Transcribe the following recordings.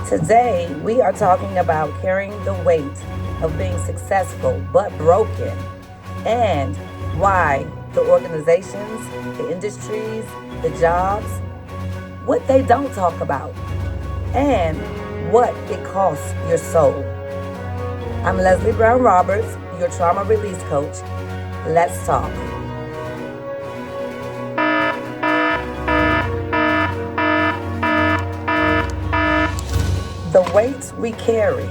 Today, we are talking about carrying the weight of being successful but broken and why the organizations, the industries, the jobs, what they don't talk about, and what it costs your soul. I'm Leslie Brown Roberts, your trauma release coach. Let's talk. The weight we carry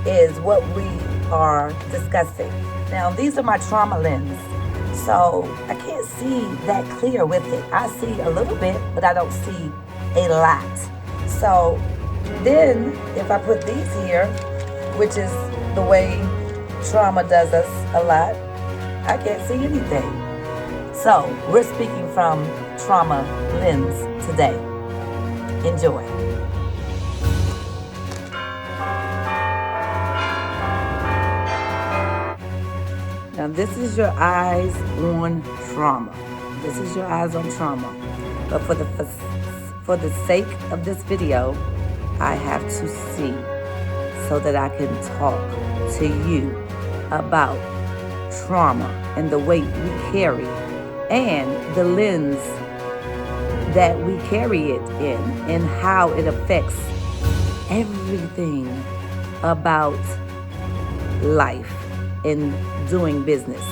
is what we are discussing. Now, these are my trauma lens, so I can't see that clear with it. I see a little bit, but I don't see a lot. So then, if I put these here, which is the way trauma does us a lot, I can't see anything. So we're speaking from trauma lens today. Enjoy. Now, this is your eyes on trauma. This is your eyes on trauma. But for the sake of this video, I have to see so that I can talk to you about trauma and the weight we carry and the lens that we carry it in and how it affects everything about life in doing business.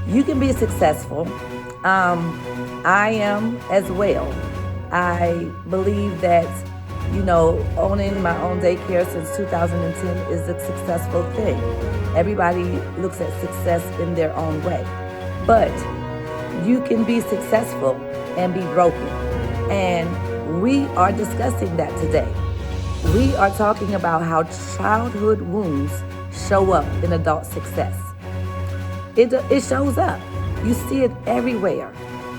You can be successful. I am as well. I believe that, owning my own daycare since 2010 is a successful thing. Everybody looks at success in their own way. But you can be successful and be broken. And we are discussing that today. We are talking about how childhood wounds show up in adult success. It shows up. You see it everywhere.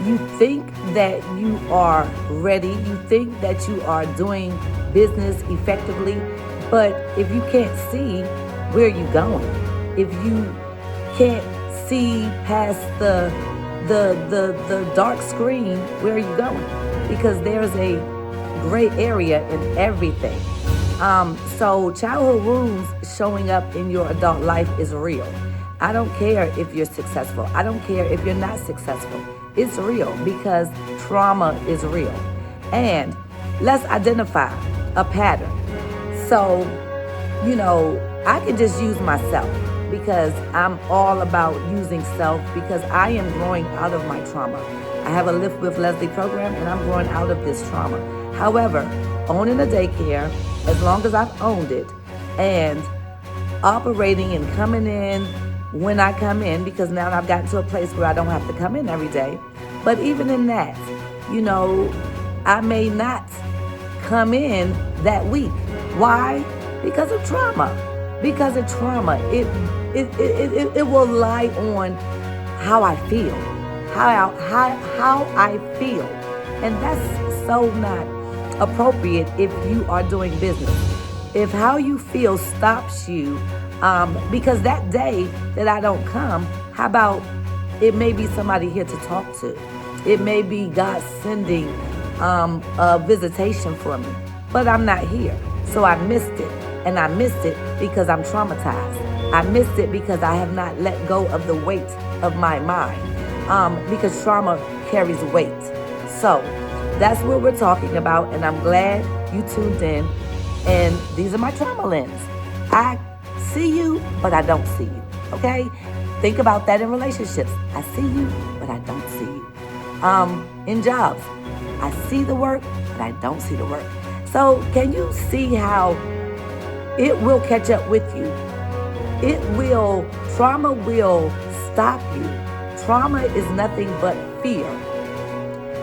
You think that you are ready. You think that you are doing business effectively. But if you can't see where you're going, if you can't see past the dark screen, where are you going? Because there's a gray area in everything. So childhood wounds showing up in your adult life is real. I don't care if you're successful. I don't care if you're not successful. It's real because trauma is real. And let's identify a pattern. So, I can just use myself because I'm all about using self because I am growing out of my trauma. I have a Lift with Leslie program and I'm growing out of this trauma. However, owning a daycare, as long as I've owned it and operating and coming in when I come in, because now I've gotten to a place where I don't have to come in every day. But even in that, I may not come in that week. Why? Because of trauma. Because of trauma. It will lie on how I feel. How I feel. And that's so not appropriate if you are doing business. If how you feel stops you, because that day that I don't come, how about it may be somebody here to talk to. It may be God sending a visitation for me, but I'm not here. So I missed it. And I missed it because I'm traumatized. I missed it because I have not let go of the weight of my mind. Because trauma carries weight. So that's what we're talking about. And I'm glad you tuned in. And these are my trauma lens. I see you, but I don't see you. Okay? Think about that in relationships. I see you, but I don't see you. In jobs, I see the work, but I don't see the work. So can you see how it will catch up with you? Trauma will stop you. Trauma is nothing but fear.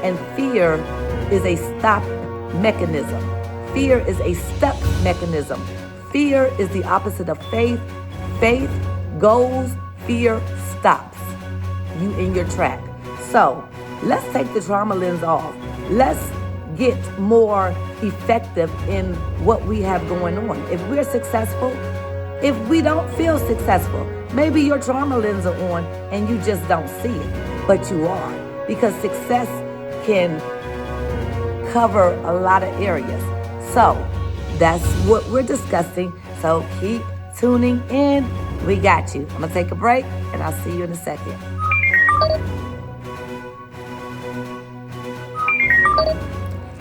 And fear is a stop mechanism. Fear is a stuck mechanism. Fear is the opposite of faith. Faith goes, fear stops you in your track. So let's take the trauma lens off. Let's get more effective in what we have going on. If we're successful, if we don't feel successful, maybe your trauma lens are on and you just don't see it, but you are. Because success can cover a lot of areas. So That's what we're discussing. So keep tuning in. We got you. I'm going to take a break, and I'll see you in a second.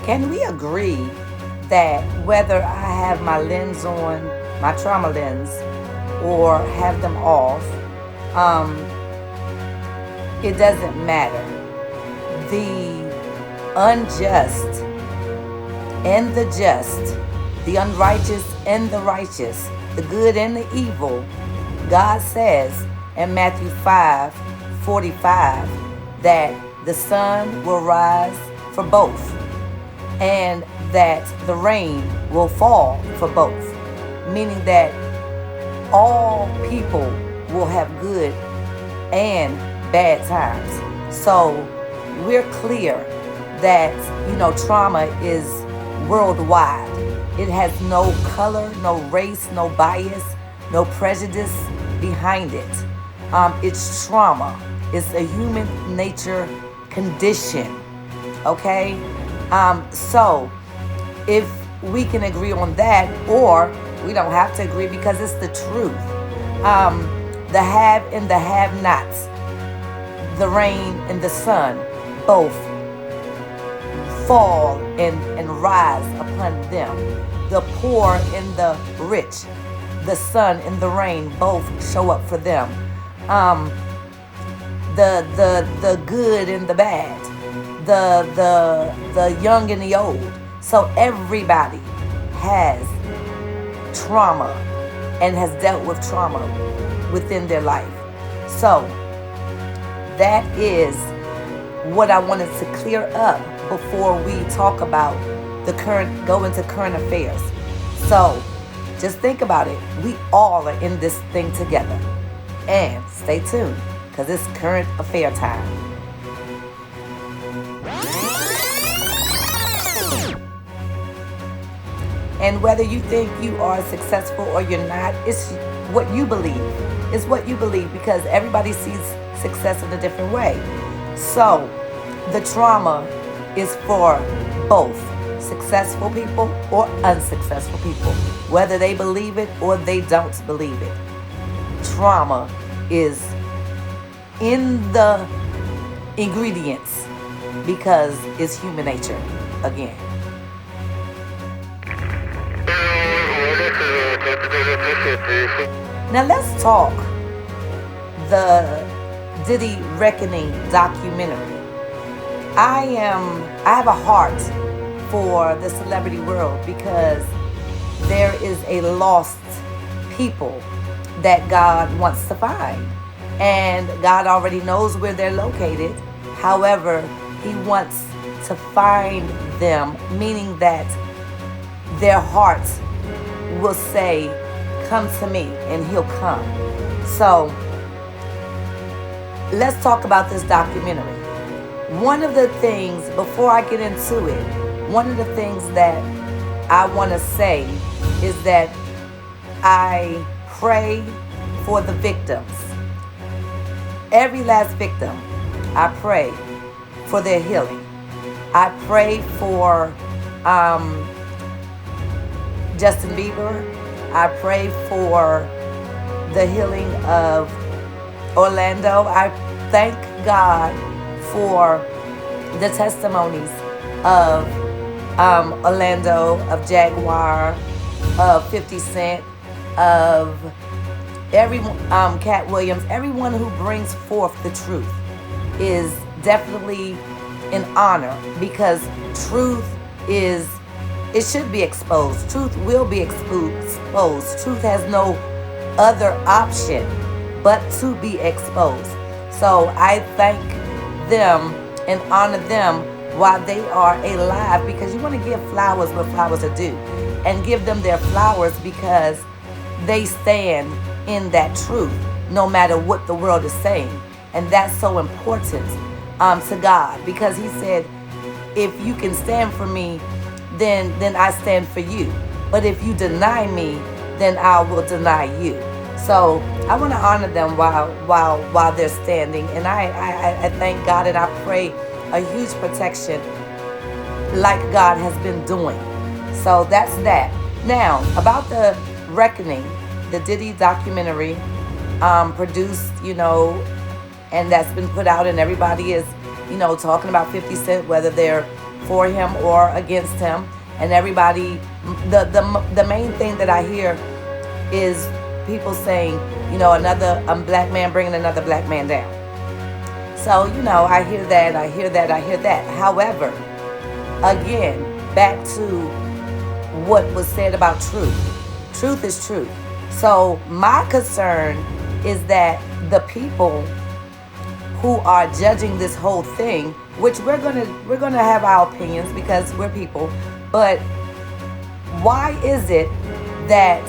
Can we agree that whether I have my lens on, my trauma lens, or have them off, it doesn't matter. The unjust and the just, the unrighteous and the righteous, the good and the evil, God says in Matthew 5:45 that the sun will rise for both and that the rain will fall for both, meaning that all people will have good and bad times. So we're clear that, trauma is worldwide. It has no color, no race, no bias, no prejudice behind it. It's trauma. It's a human nature condition. Okay? So if we can agree on that, or we don't have to agree because it's the truth. The have and the have-nots, the rain and the sun, both fall and rise upon them. The poor and the rich, the sun and the rain, both show up for them. The good and the bad, the young and the old. So everybody has trauma and has dealt with trauma within their life. So that is what I wanted to clear up before we talk about go into current affairs. So just think about it. We all are in this thing together. And stay tuned, because it's current affair time. And whether you think you are successful or you're not, it's what you believe. It's what you believe, because everybody sees success in a different way. So the trauma is for both successful people or unsuccessful people, whether they believe it or they don't believe it. Trauma is in the ingredients because it's human nature again. Now let's talk the Diddy Reckoning documentary. I have a heart for the celebrity world because there is a lost people that God wants to find. And God already knows where they're located. However, He wants to find them, meaning that their hearts will say, "Come to me," and He'll come. So let's talk about this documentary. One of the things, before I get into it, one of the things that I want to say is that I pray for the victims. Every last victim, I pray for their healing. I pray for Justin Bieber. I pray for the healing of Orlando. I thank God for the testimonies of Orlando, of Jaguar, of 50 Cent, of everyone, Cat Williams. Everyone who brings forth the truth is definitely an honor, because truth it should be exposed. Truth will be exposed. Truth has no other option but to be exposed. So I thank them and honor them while they are alive, because you want to give flowers where flowers are due, and give them their flowers because they stand in that truth no matter what the world is saying. And that's so important to God, because He said, if you can stand for me, then I stand for you. But if you deny me, then I will deny you. So I want to honor them while they're standing. And I thank God, and I pray a huge protection like God has been doing. So that's that. Now, about the reckoning, the Diddy documentary, produced, and that's been put out, and everybody is, talking about 50 Cent, whether they're for him or against him, and everybody, the main thing that I hear is people saying, another black man bringing another black man down. So, I hear that, I hear that, I hear that. However, again, back to what was said about truth. Truth is truth. So my concern is that the people who are judging this whole thing, which we're gonna have our opinions because we're people, but why is it that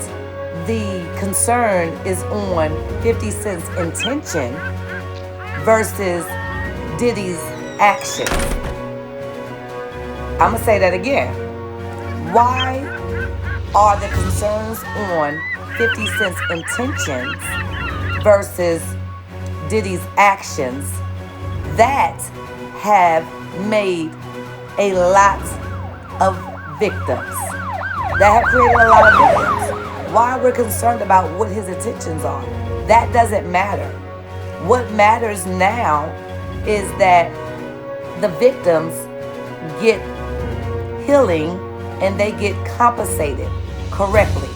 the concern is on 50 Cent's intention versus Diddy's actions? I'm gonna say that again. Why are the concerns on 50 Cent's intentions versus Diddy's actions that have made a lot of victims? That have created a lot of victims. Why we're concerned about what his intentions are? That doesn't matter. What matters now is that the victims get healing and they get compensated correctly,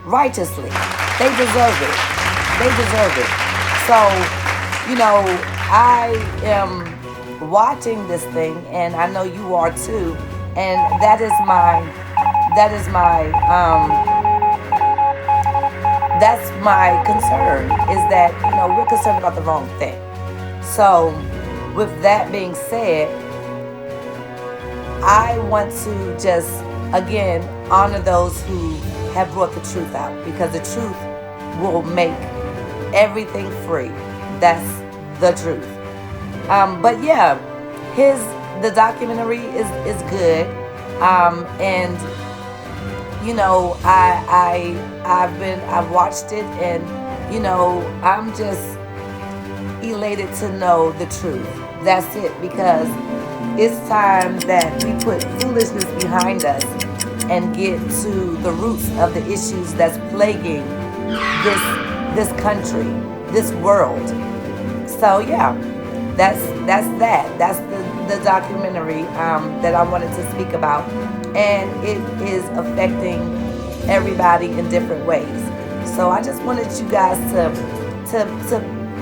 righteously. They deserve it. They deserve it. So, I am watching this thing, and I know you are too. And that's my concern, is that, we're concerned about the wrong thing. So, with that being said, I want to just, again, honor those who have brought the truth out, because the truth will make everything free. That's the truth. But yeah, the documentary is good. And I've watched it, and I'm just elated to know the truth. That's it, because it's time that we put foolishness behind us and get to the roots of the issues that's plaguing this country, this world. So yeah, that's that. That's the documentary that I wanted to speak about, and it is affecting everybody in different ways. So I just wanted you guys to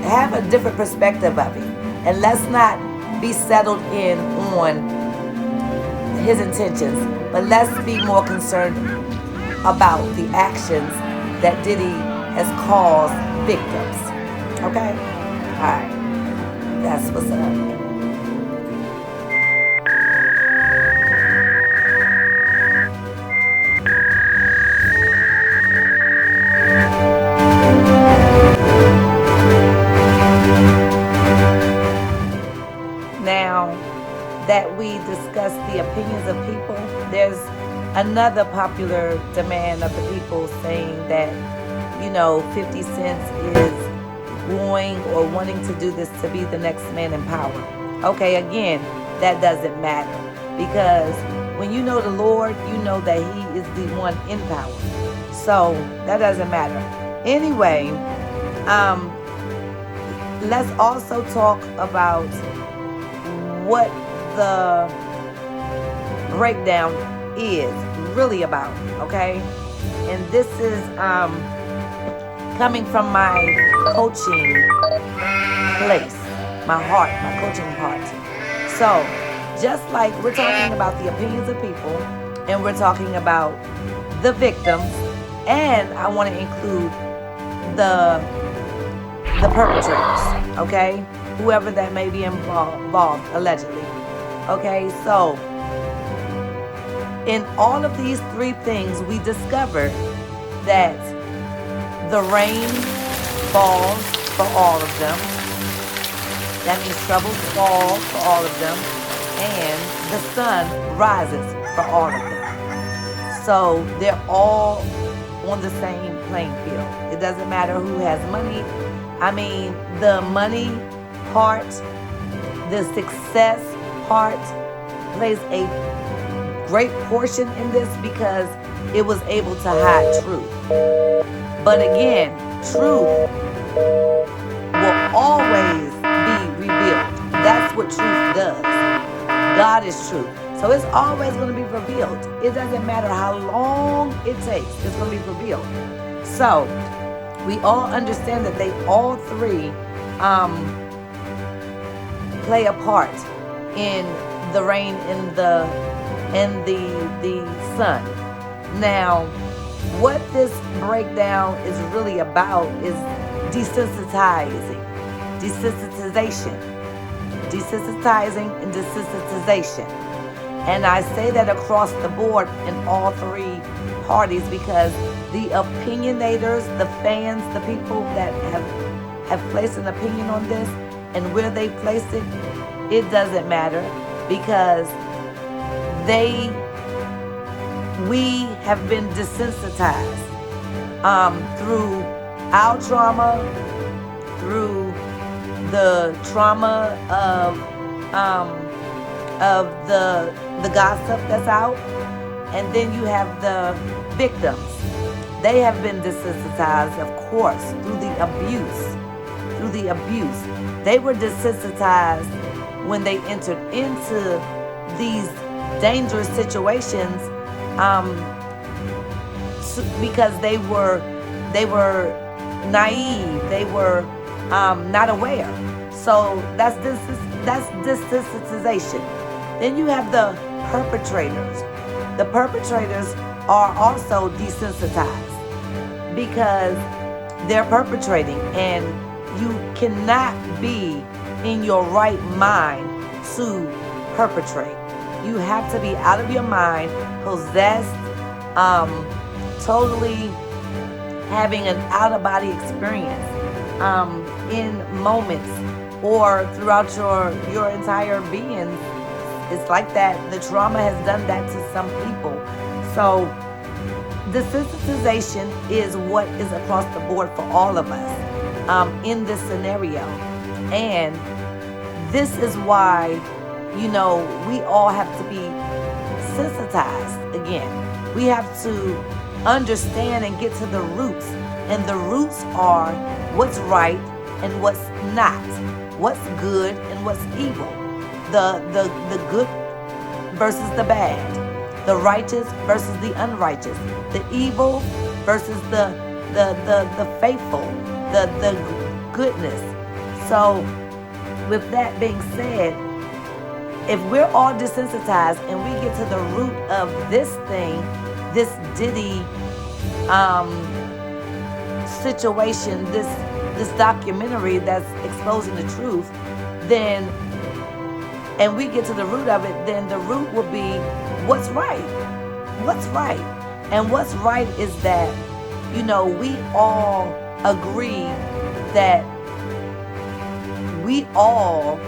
have a different perspective of it, and let's not be settled in on his intentions, but let's be more concerned about the actions that Diddy has caused victims. Okay? Alright. That's what's up. Now that we discussed the opinions of people, there's another popular demand of the people saying that, 50 Cent is going or wanting to do this to be the next man in power. Okay, again, that doesn't matter, because when you know the Lord, you know that he is the one in power. So that doesn't matter. Anyway, let's also talk about what the breakdown is really about, okay? And this is coming from my coaching place, my heart, my coaching heart. So, just like we're talking about the opinions of people, and we're talking about the victims, and I want to include the perpetrators, okay? Whoever that may be involved, allegedly. Okay, so in all of these three things, we discovered that the rain falls for all of them. That means troubles fall for all of them. And the sun rises for all of them. So they're all on the same playing field. It doesn't matter who has money. I mean, the money part, the success part plays a great portion in this because it was able to hide truth. But again, truth will always be revealed. That's what truth does. God is truth. So it's always going to be revealed. It doesn't matter how long it takes. It's going to be revealed. So we all understand that they all three play a part in the rain and the sun. Now, what this breakdown is really about is desensitizing and desensitization. And I say that across the board in all three parties because the opinionators, the fans, the people that have placed an opinion on this and where they placed it, it doesn't matter because we have been desensitized through our trauma, through the trauma of the gossip that's out, and then you have the victims. They have been desensitized, of course, through the abuse. They were desensitized when they entered into these dangerous situations because they were naive. They were not aware. So that's desensitization. Then you have the perpetrators. The perpetrators are also desensitized because they're perpetrating, and you cannot be in your right mind to perpetrate. You have to be out of your mind, possessed, totally having an out-of-body experience in moments or throughout your entire being. It's like that. The trauma has done that to some people. So desensitization is what is across the board for all of us in this scenario. And this is why, we all have to be sensitized again. We have to understand and get to the roots. And the roots are what's right and what's not, what's good and what's evil, the good versus the bad, the righteous versus the unrighteous, the evil versus the faithful, the goodness. So with that being said, if we're all desensitized and we get to the root of this thing, this Diddy situation, this documentary that's exposing the truth, and we get to the root of it, then the root will be what's right. What's right? And what's right is that, we all agree that we all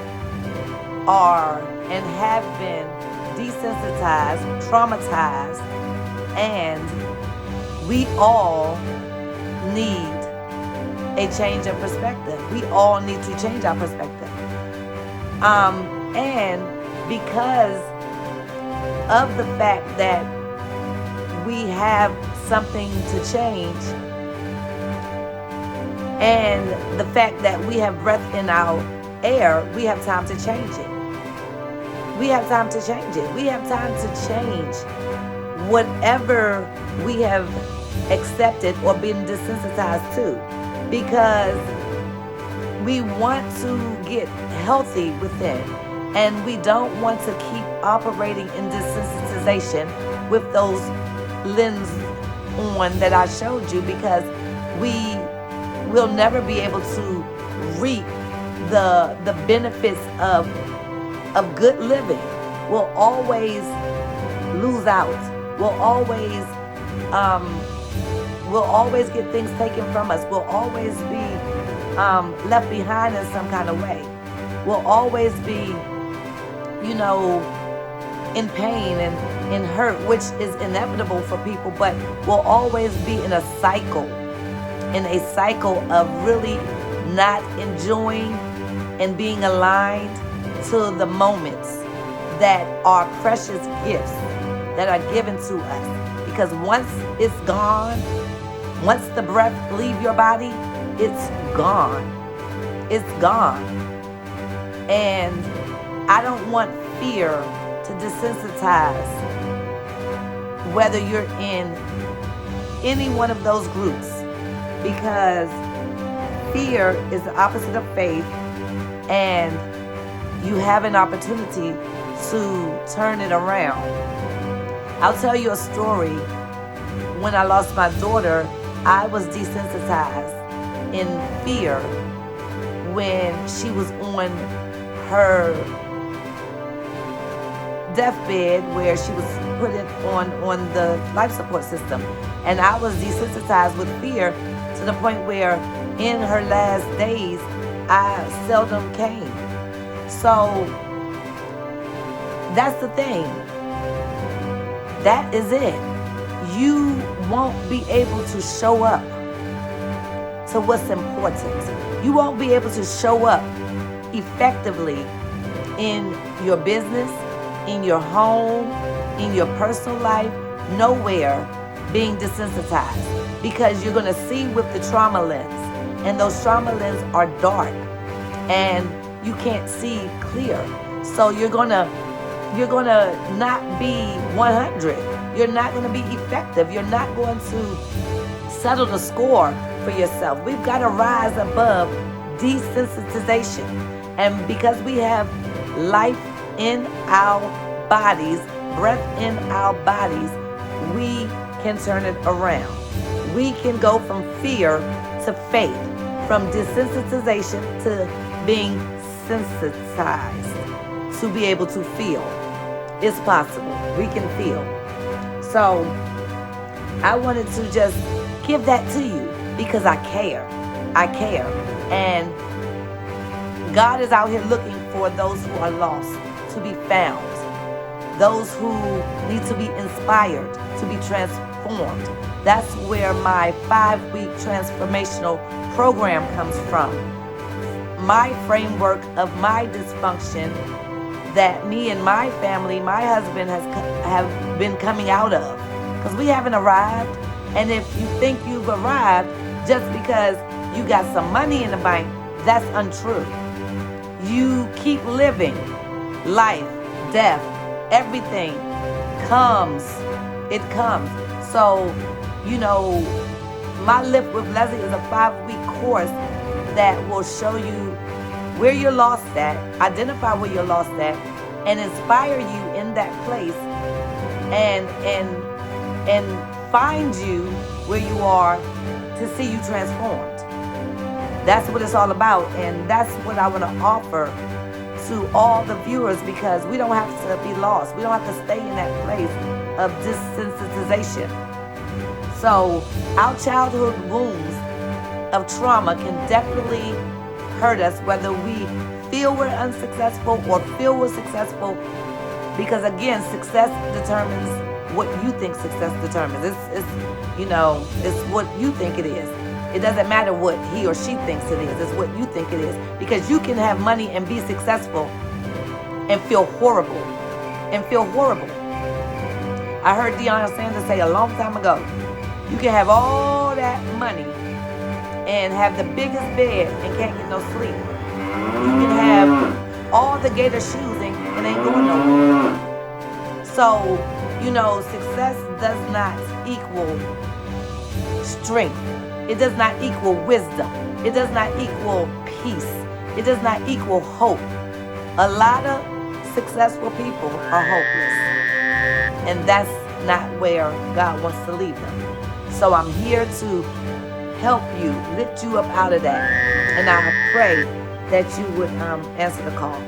are and have been desensitized, traumatized, and we all need a change of perspective. We all need to change our perspective. And because of the fact that we have something to change, and the fact that we have breath in our air, we have time to change it. We have time to change it. We have time to change whatever we have accepted or been desensitized to, because we want to get healthy within, and we don't want to keep operating in desensitization with those lenses on that I showed you, because we will never be able to reap the benefits of good living. We'll always lose out. We'll always get things taken from us. We'll always be left behind in some kind of way. We'll always be, in pain and in hurt, which is inevitable for people, but we'll always be in a cycle of really not enjoying and being aligned to the moments that are precious gifts that are given to us. Because once it's gone, once the breath leaves your body, it's gone. It's gone. And I don't want fear to desensitize whether you're in any one of those groups, because fear is the opposite of faith, and you have an opportunity to turn it around. I'll tell you a story. When I lost my daughter, I was desensitized in fear when she was on her deathbed, where she was put on the life support system. And I was desensitized with fear to the point where in her last days, I seldom came. So that's the thing. That is it. You won't be able to show up to what's important. You won't be able to show up effectively in your business, in your home, in your personal life, nowhere being desensitized, because you're going to see with the trauma lens, and those trauma lenses are dark and you can't see clear. So you're going to not be 100. You're not going to be effective. You're not going to settle the score for yourself. We've got to rise above desensitization. And because we have life in our bodies, breath in our bodies, we can turn it around. We can go from fear to faith, from desensitization to being sensitized, to be able to feel. It's possible. We can feel. So I wanted to just give that to you because I care. I care. And God is out here looking for those who are lost to be found, those who need to be inspired, to be transformed. That's where my 5-week transformational program comes from. My framework of my dysfunction that me and my family, my husband have been coming out of, because we haven't arrived. And if you think you've arrived just because you got some money in the bank, that's untrue. You keep living. Life, death, everything comes. It comes. So, my Lift with Leslie is a 5-week course that will show you where you're lost at, identify where you're lost at, and inspire you in that place, and find you where you are to see you transformed. That's what it's all about, and that's what I want to offer to all the viewers, because we don't have to be lost. We don't have to stay in that place of desensitization. So our childhood wounds of trauma can definitely hurt us, whether we feel we're unsuccessful or feel we're successful, because again, success determines what you think success determines. It's what you think it is. It doesn't matter what he or she thinks it is. It's what you think it is. Because you can have money and be successful and feel horrible. I heard Deion Sanders say a long time ago, you can have all that money and have the biggest bed and can't get no sleep. You can have all the gator shoes and ain't going nowhere. So, success does not equal strength. It does not equal wisdom. It does not equal peace. It does not equal hope. A lot of successful people are hopeless. And that's not where God wants to leave them. So I'm here to help you, lift you up out of that. And I pray that you would answer the call.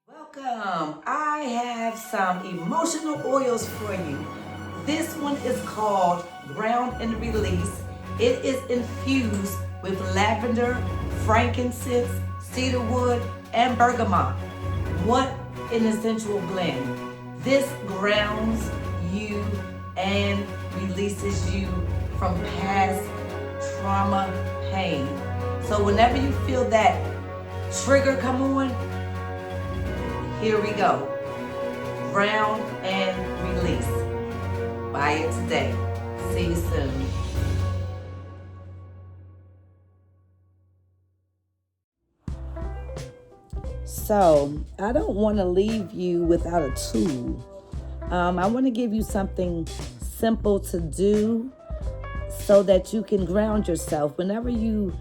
Welcome. I have some emotional oils for you. This one is called Ground and Release. It is infused with lavender, frankincense, cedarwood, and bergamot. What an essential blend. This grounds you and releases you from past trauma pain. So whenever you feel that trigger come on, here we go. Ground and release. Buy it today. See you soon. So, I don't want to leave you without a tool. I want to give you something simple to do so that you can ground yourself. Whenever you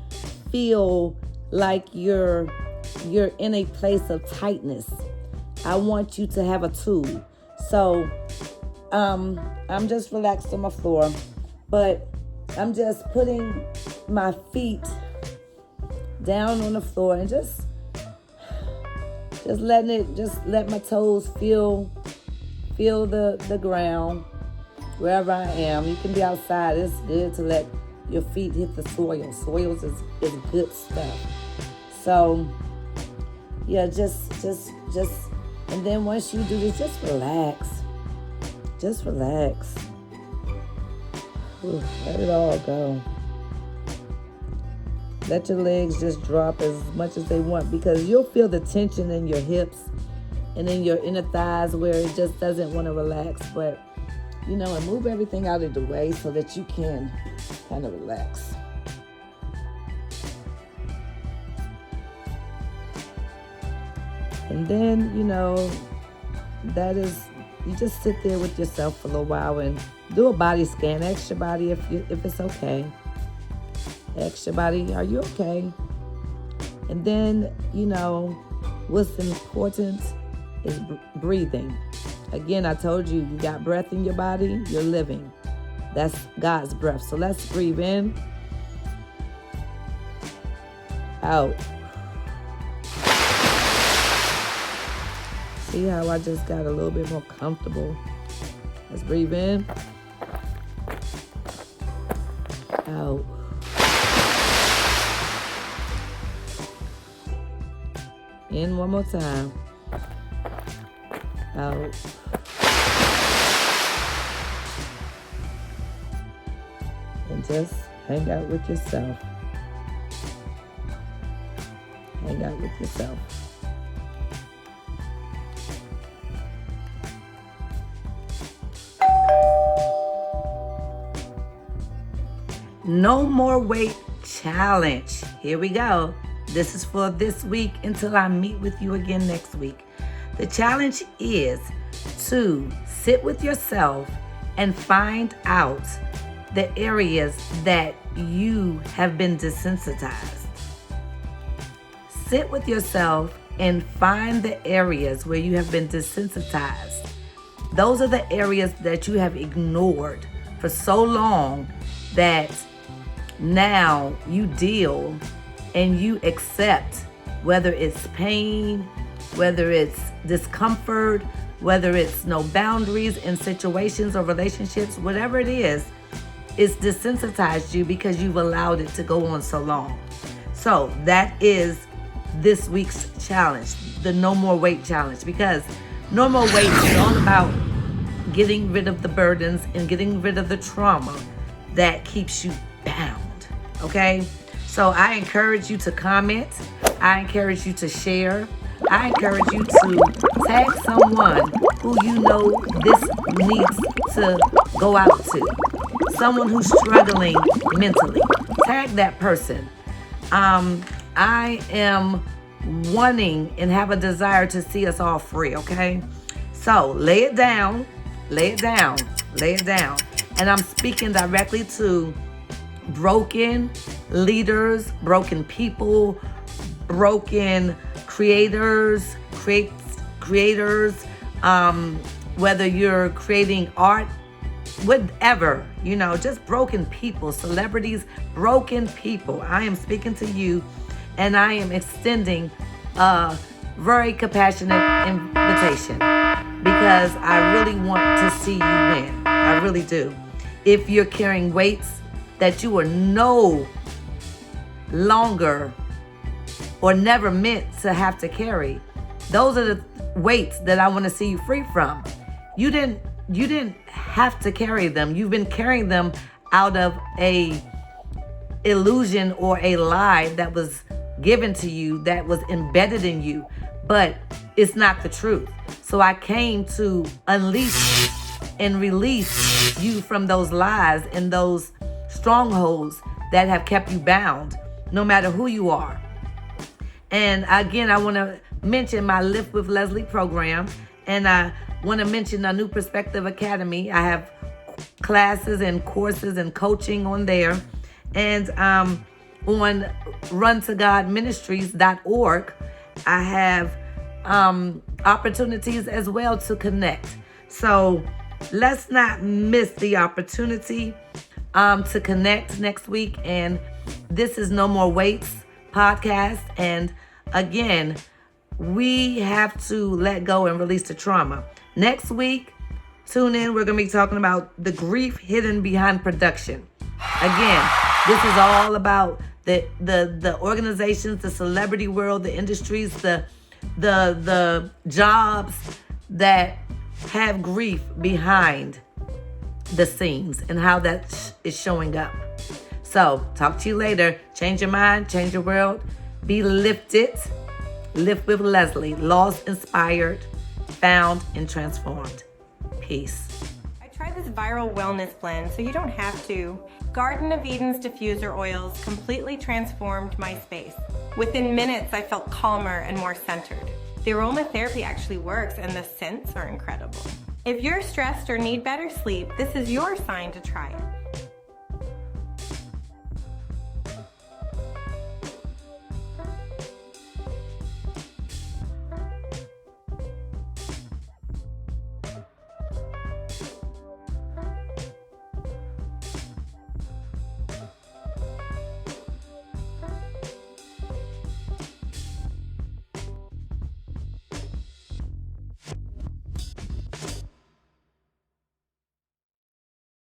feel like you're in a place of tightness, I want you to have a tool. So, I'm just relaxed on my floor, but I'm just putting my feet down on the floor and just let my toes feel the ground wherever I am. You can be outside. It's good to let your feet hit the soil. Soils is good stuff. So yeah, just and then once you do this, just relax. Just relax. Let it all go. Let your legs just drop as much as they want, because you'll feel the tension in your hips and in your inner thighs where it just doesn't want to relax. But, and move everything out of the way so that you can kind of relax. And then, you just sit there with yourself for a little while and do a body scan. Ask your body if it's okay. Ask your body, are you okay? And then, what's important is breathing. Again, I told you, you got breath in your body, you're living. That's God's breath. So let's breathe in, out. See how I just got a little bit more comfortable? Let's breathe in, out. In one more time. Out. And just hang out with yourself. Hang out with yourself. No more weight challenge. Here we go. This is for this week until I meet with you again next week. The challenge is to sit with yourself and find out the areas that you have been desensitized. Sit with yourself and find the areas where you have been desensitized. Those are the areas that you have ignored for so long that now you deal and you accept, whether it's pain, whether it's discomfort, whether it's no boundaries in situations or relationships, whatever it is, it's desensitized you because you've allowed it to go on so long. So that is this week's challenge, the No More Weight Challenge, because no more weight is all about getting rid of the burdens and getting rid of the trauma that keeps you bound. Okay? So I encourage you to comment. I encourage you to share. I encourage you to tag someone who you know this needs to go out to. Someone who's struggling mentally. Tag that person. I am wanting and have a desire to see us all free, okay? So lay it down. Lay it down. Lay it down. And I'm speaking directly to broken leaders, broken people, broken creators, whether you're creating art, whatever, just broken people, celebrities, broken people. I am speaking to you, and I am extending a very compassionate invitation because I really want to see you win. I really do. If you're carrying weights that you are no longer or never meant to have to carry, those are the weights that I want to see you free from. You didn't have to carry them. You've been carrying them out of a illusion or a lie that was given to you, that was embedded in you, but it's not the truth. So I came to unleash and release you from those lies and those strongholds that have kept you bound, no matter who you are. And again, I want to mention my Lift with Leslie program, and I want to mention a New Perspective Academy. I have classes and courses and coaching on there, and on runtogodministries.org, I have opportunities as well to connect. So let's not miss the opportunity to connect next week. And this is No More Weights podcast. And again, we have to let go and release the trauma. Next week, tune in. We're going to be talking about the grief hidden behind production. Again, this is all about the organizations, the celebrity world, the industries, the jobs that have grief behind the scenes and how that is showing up. So, talk to you later. Change your mind, change your world. Be lifted. Lift with Leslie. Lost, inspired, found, and transformed. Peace. I tried this viral wellness blend so you don't have to. Garden of Eden's diffuser oils completely transformed my space. Within minutes, I felt calmer and more centered. The aromatherapy actually works, and the scents are incredible. If you're stressed or need better sleep, this is your sign to try it.